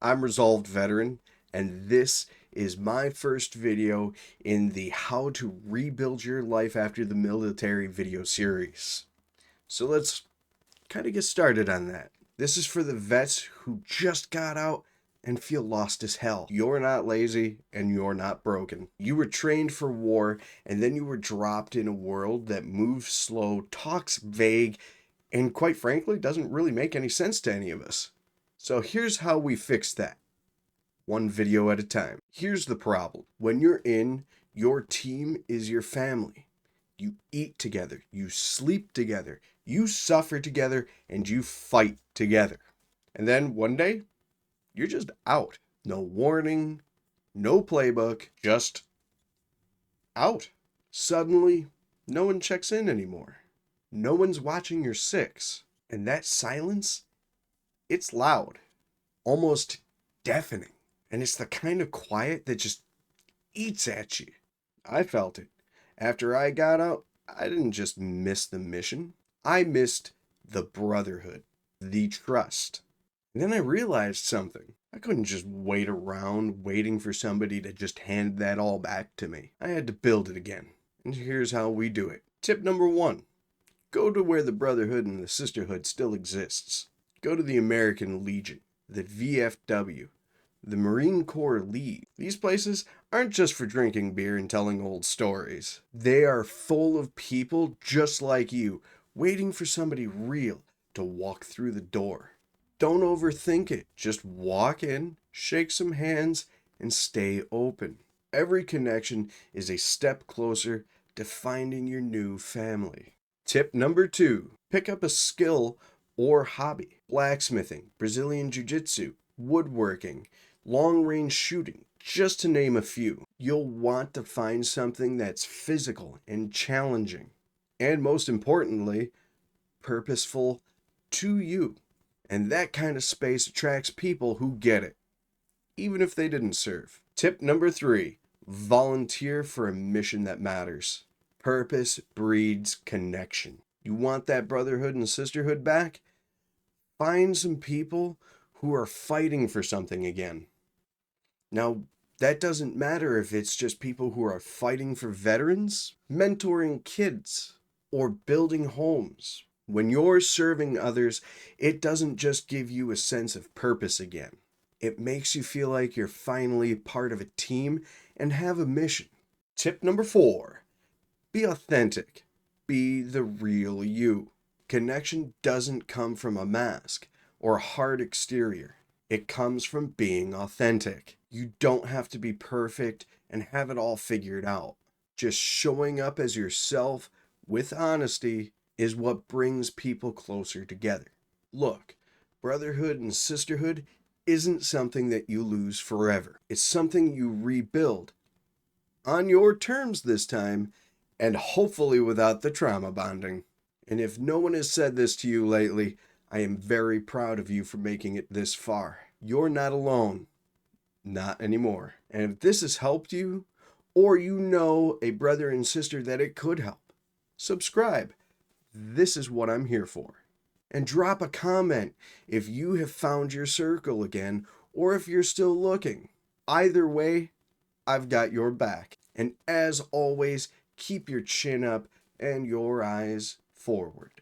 I'm Resolved Veteran, and this is my first video in the How to Rebuild Your Life After the Military video series. So let's kind of get started on that. This is for the vets who just got out and feel lost as hell. You're not lazy and you're not broken. You were trained for war and then you were dropped in a world that moves slow, talks vague, and quite frankly doesn't really make any sense to any of us. So here's how we fix that. One video at a time. Here's the problem. When you're in, your team is your family. You eat together, you sleep together, you suffer together, and you fight together. And then one day, you're just out. No warning, no playbook, just out. Suddenly, no one checks in anymore. No one's watching your six. And that silence, it's loud, almost deafening. And it's the kind of quiet that just eats at you. I felt it. After I got out, I didn't just miss the mission. I missed the brotherhood, the trust. And then I realized something. I couldn't just wait around waiting for somebody to just hand that all back to me. I had to build it again. And here's how we do it. Tip number 1. Go to where the brotherhood and the sisterhood still exists. Go to the American Legion, the VFW, the Marine Corps League. These places aren't just for drinking beer and telling old stories. They are full of people just like you, waiting for somebody real to walk through the door. Don't overthink it. Just walk in, shake some hands, and stay open. Every connection is a step closer to finding your new family. Tip number 2. Pick up a skill or hobby. Blacksmithing, Brazilian Jiu-Jitsu, woodworking, long-range shooting, just to name a few. You'll want to find something that's physical and challenging, and most importantly, purposeful to you. And that kind of space attracts people who get it, even if they didn't serve. Tip number 3, volunteer for a mission that matters. Purpose breeds connection. You want that brotherhood and sisterhood back? Find some people who are fighting for something again. Now, that doesn't matter if it's just people who are fighting for veterans, mentoring kids, or building homes. When you're serving others, it doesn't just give you a sense of purpose again. It makes you feel like you're finally part of a team and have a mission. Tip number 4, be authentic. Be the real you. Connection doesn't come from a mask or a hard exterior. It comes from being authentic. You don't have to be perfect and have it all figured out. Just showing up as yourself with honesty is what brings people closer together. Look, brotherhood and sisterhood isn't something that you lose forever. It's something you rebuild on your terms this time, and hopefully without the trauma bonding. And if no one has said this to you lately, I am very proud of you for making it this far. You're not alone. Not anymore. And if this has helped you, or you know a brother and sister that it could help, subscribe. This is what I'm here for. And drop a comment if you have found your circle again, or if you're still looking. Either way, I've got your back. And as always, keep your chin up and your eyes forward.